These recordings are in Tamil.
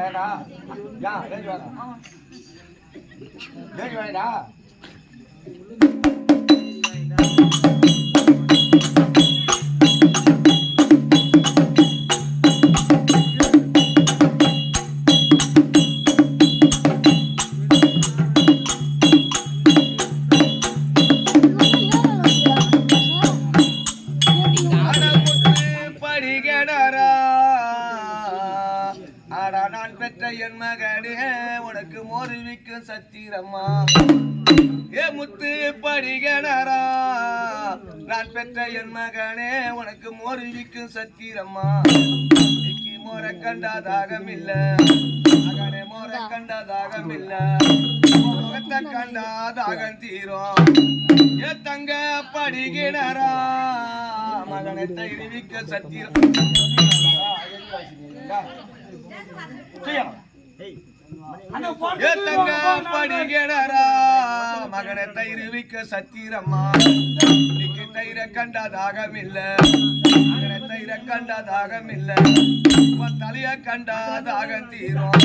ஏடா யா ஏறி வாடா ஏறி வாடா என் மகனே உனக்கு மோருவிக்கும் சத்திரம்மா ஏ முத்து படிகனரா நான் பெற்ற என் மகனே உனக்கு மோருவிக்கும் சத்திரம்மா இன்னைக்கு மோர கண்டாதாகம் இல்ல மகனே மோர கண்டாதாகம் இல்ல முகத்தை கண்டாதாகம் தீரும் ஏ தங்க படிகனரா மகனை தைரிவிக்க சத்திரம் மகனை தைருவிக்க சத்திரம்மா இன்னைக்கு தைர கண்டாதாகம் இல்ல மகனை தைர கண்டாதாகம் இல்ல தலைய கண்டாதாகம் தீரும்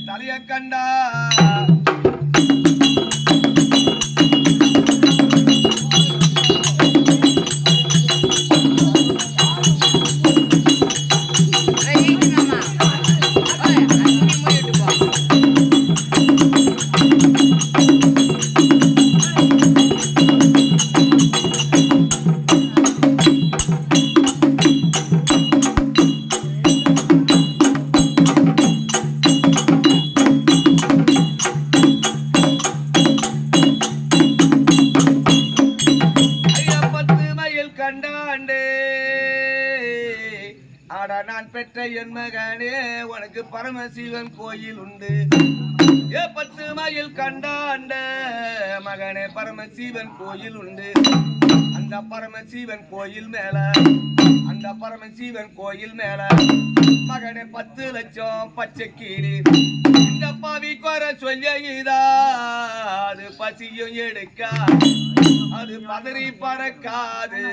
தலைய கண்டா நான் பெற்ற என் மகனே உனக்கு பரமசிவன் கோயில் உண்டு ஏ 10 மைல் கண்டாண்ட மகனே பரமசிவன் கோயில் உண்டு அந்த பரமசிவன் கோயில் மேல மகனே 10 லட்சம் பச்சை கீழி இந்த பாவி குறை சொல்லியதா அது பசியும் எடுக்கா அது பதறி பறக்காது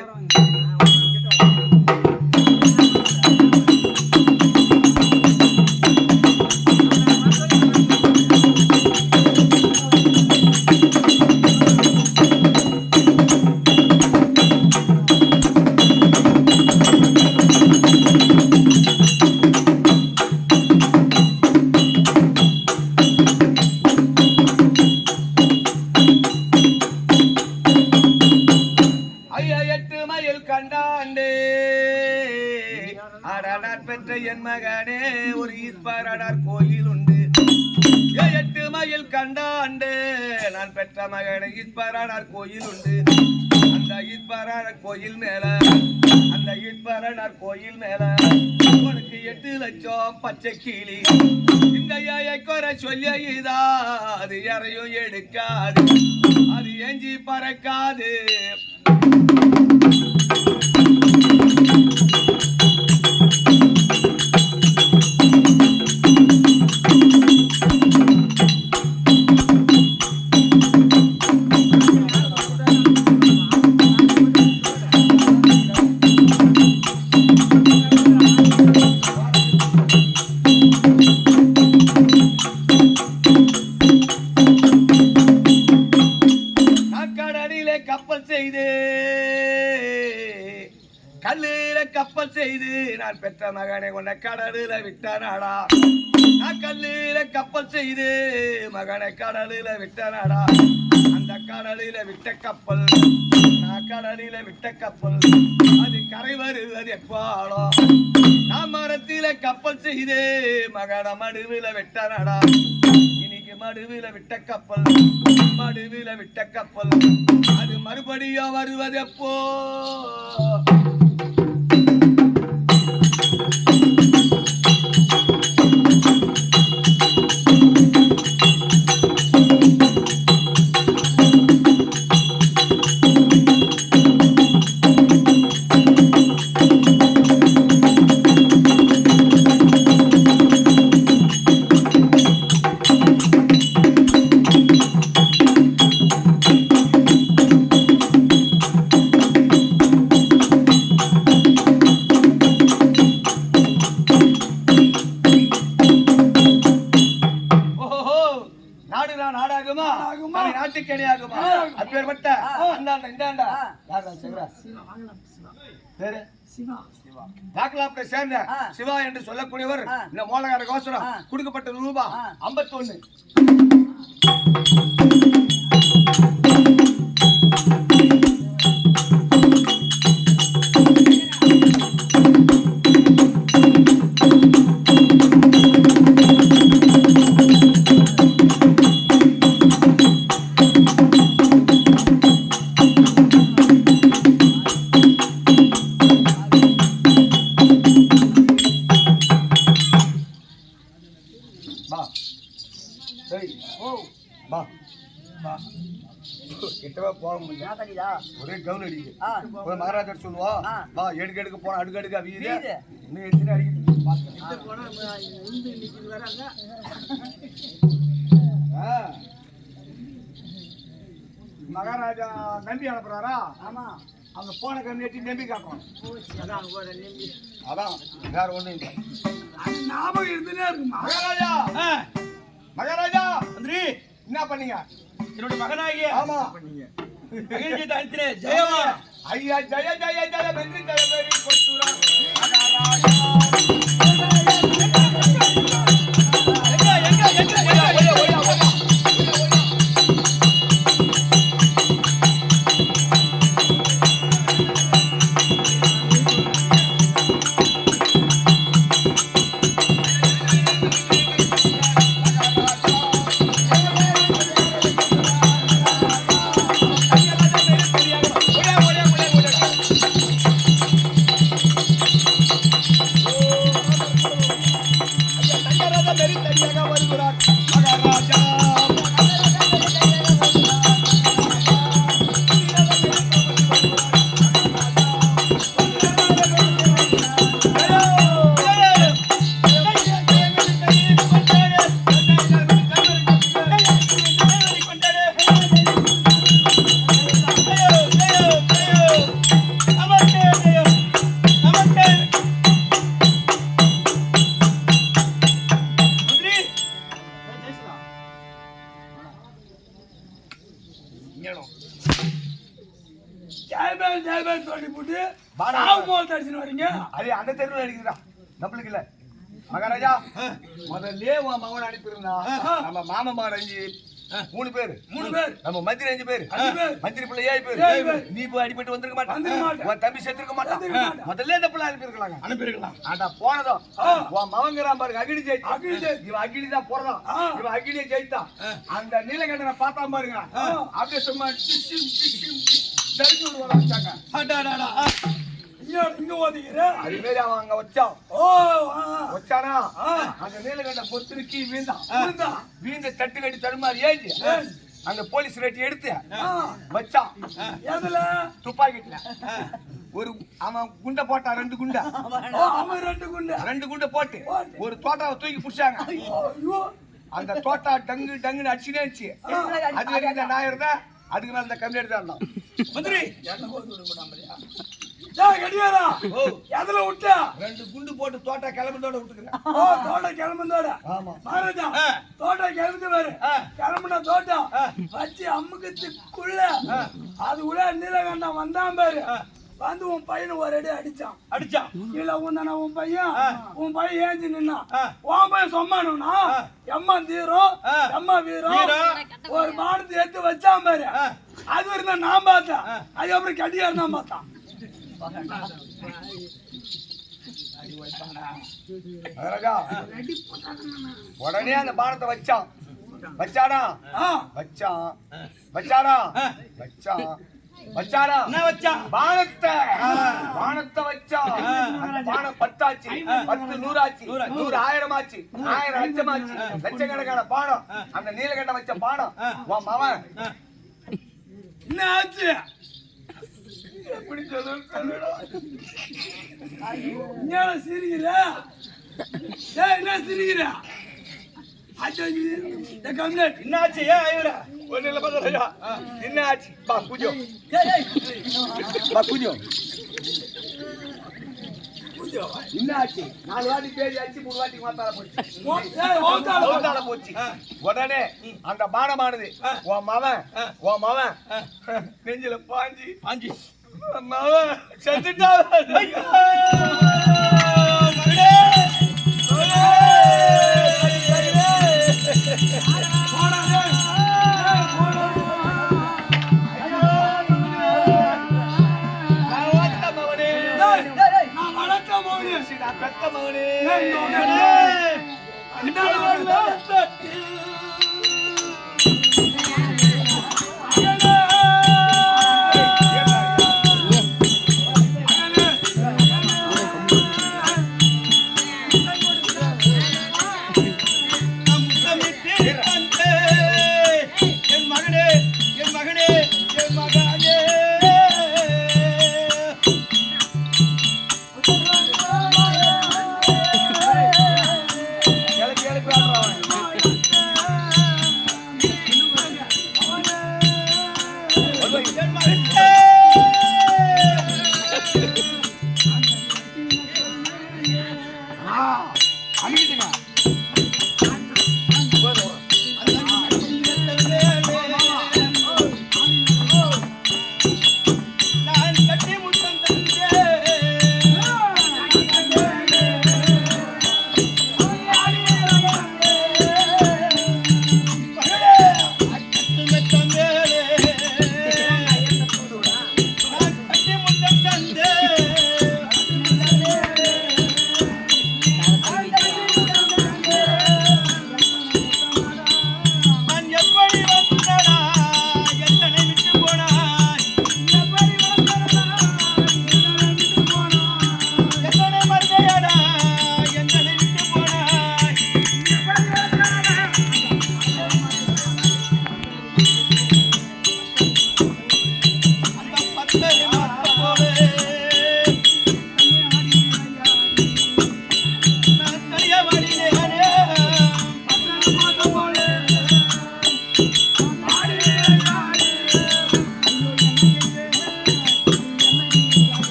பெற்ற என் மகனே ஒரு ஈஸ்வரனார் கோயில் உண்டு 8 மைல் கண்டாண்டு நான் பெற்ற மகனே ஈஸ்வரனார் கோயில் உண்டு அந்த ஈஸ்வரனார் கோயில் மேல உனக்கு 8 லட்சம் பச்சை கிளி இந்த ஏழை குறை சொல்லியதா அது யாரையும் எடுக்காது அது ஏஞ்சி பறக்காது கப்பல் செய்து நான் பெற்ற மகனை உன்னை கடலில விட்டனாடா நான் கல்லில கப்பல் செய்து மகனை கடலில விட்டனாடா அந்த கடலில விட்ட கப்பல் நான் கடலில விட்ட கப்பல் அது கரை வருவது எப்பாளோ நான் மரத்தில கப்பல் செய்து மகனை மடுவில விட்டனாடா இன்னைக்கு மடுவில விட்ட கப்பல் அது மறுபடியும் வருவது எப்போ அந்தாண்டா இந்தாண்டா யாரா சிவா பேரு டாக்லாப்ல சேர்ந்த சிவா என்று சொல்லக்கூடியவர் இந்த மோளகார கோசரம் கொடுக்கப்பட்ட ரூபா 51. ஒரே கவுன் அடிக்கு மகாராஜர் சொல்லுவா வா எடுக்க எடுக்க போன அடுக்கு அடுக்கா வீடு இன்னும் எத்தனை அடிக்க மகாராஜா நம்பி அனுப்புறாரா அந்த போன கண்ணி நம்பி காட்டுறோம் அதான் வேற ஒண்ணு இல்லை ஞாபகம் இருந்துட்டே இருக்கு மகாராஜா மகாராஜா மந்திரி என்ன பண்ணீங்க என்னுடைய மகனாகிய ஆமா ஜெயமா ஐயா ஜெய ஜெய ஜெய வெற்றி ஜெயபேரி கொட்டுரா மகாராஜா அந்த தெருவில் அடிக்கிறா நம்மளுக்கு இல்ல மகாராஜா முதல்ல உன் மகன் அனுப்பியிருந்தா நம்ம மாமா மகன் 3 பேர் நம்ம மந்திரி 5 பேர் மந்திரி பிள்ளை 7 பேர் நீ போய் அடிபட்டு வந்திருக்க மாட்டான் உன் தம்பி செத்துருக்க மாட்டான் முதல்ல இந்த பிள்ளை அனுப்பியிருக்கலாம் ஆனா போனதும் உன் மகங்கிறான் பாருங்க அகிடி ஜெயிச்சு இவன் அகிடி தான் போறதான் இவன் அகிடியை ஜெயித்தான் அந்த நீலகண்டனை பார்த்தா பாருங்க அப்படியே சும்மா தடுக்கி விடுவாங்க இங்க ஓதிக்கிற அது மாதிரி அவன் அங்க வச்சான் வச்சானா அந்த நீலகண்ட பொத்துருக்கி வீந்த தட்டு கட்டி தடுமாறி ஏஞ்சி அந்த போலீஸ் ரேட்டி எடுத்து வச்சான் எதுல துப்பாக்கிட்டுல ஒரு அவன் குண்டை போட்டான் 2 குண்டை அவன் 2 குண்டை போட்டு ஒரு தோட்டாவை தூக்கி புடிச்சாங்க அந்த தோட்டா டங்கு டங்குன்னு அடிச்சுனே இருந்துச்சு அது வரைக்கும் நான் இருந்தேன் அதுக்கு மேல இந்த கம்மி எடுத்தான் மந்திரி எதுல விட்ட 2 குண்டு போட்டு தோட்டா கிளம்புனதோட விட்டுக்கிறேன் தோட்ட கிளம்புனதோட ஆமா மகாராஜா தோட்ட கிளம்புது பாரு கிளம்புன தோட்டம் வச்சு அம்முக்குள்ள அது உள்ள நீலகண்டம் வந்தான் பாரு வந்து உன் பையனை ஒரு அடி அடிச்சான் கீழே உந்தானா உன் பையன் ஏஞ்சி நின்னா உன் பையன் சொம்மானுனா எம்மா தீரும் எம்மா வீரம் ஒரு மானத்தை எடுத்து வச்சான் பாரு அது இருந்தா நான் பார்த்தேன் அதுக்கப்புறம் கடியா இருந்தா பார்த்தான் உடனே அந்த பானத்தை வச்சானா பானத்தை வச்சான் பானம் 10 ஆச்சு 10 100 ஆச்சு 100 1000 ஆச்சு 1000 லட்சமாச்சு லட்சக்கணக்கான பானம் அந்த நீலகண்டம் வச்ச பானம் உன் மவன் என்ன ஆச்சு எப்படி சிரிக்கிற என்ன சிரிக்கிற என்னாச்சு என்னாச்சு பா பூஜோ என்ன ஆச்சு 4 வாட்டி பேசி ஆச்சு 3 வாட்டி மாத்தால போச்சு உடனே அந்த பானமானது உன் மவன் நெஞ்சில பாஞ்சி மவன் செத்துட்டா பெத்த மகனே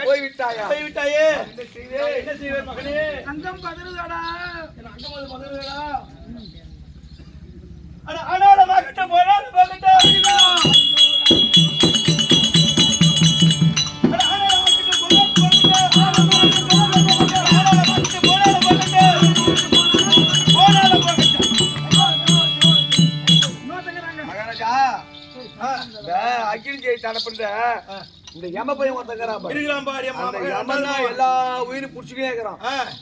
போய்விட்டாயே என்ன செய்வேன் மகனே அங்கம் பதறுதடா என் அங்கம் அது பதறுதடா அட ஆனால மகட்ட போறால மகட்ட அட ஆனால மகட்ட மகனஜா அகில் ஜெய் தனப்புண்ட இந்த யம பையன் ஒருத்தங்கறான் எல்லா உயிரும் புடிச்சுக்கிட்டே இருக்கிறான்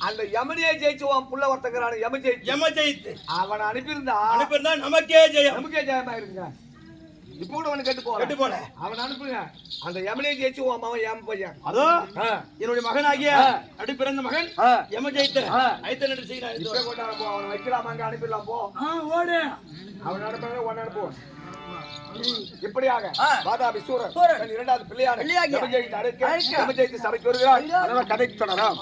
அந்த யமனியை ஜெயிச்சுவான் புள்ள ஒருத்தங்கறான் யம ஜெயித்து அவனை அனுப்பியிருந்தா நமக்கே ஜெயமா இருக்குங்க இப்ப கூட அவனை கெட்டு போல அவனை அனுப்புங்க அந்த யமனியை ஜெயிச்சுவான் அவன் யம பையன் அதோ என்னுடைய மகனாகிய அடி பிறந்த மகன் யம ஜெயித்து ஐத்த நடி செய்யலாம் இப்ப கொண்டாட போ அவனை வைக்கலாம் அங்க அனுப்பிடலாம் போ ஓடு அவன் அனுப்புங்க உன்னை அனுப்புவோம் இப்படியாக வாதாபி சூரன் இரண்டாவது பிள்ளையான யம ஜெயித்து சபைக்கு வருகிறார் கதைக்கு தொடராம்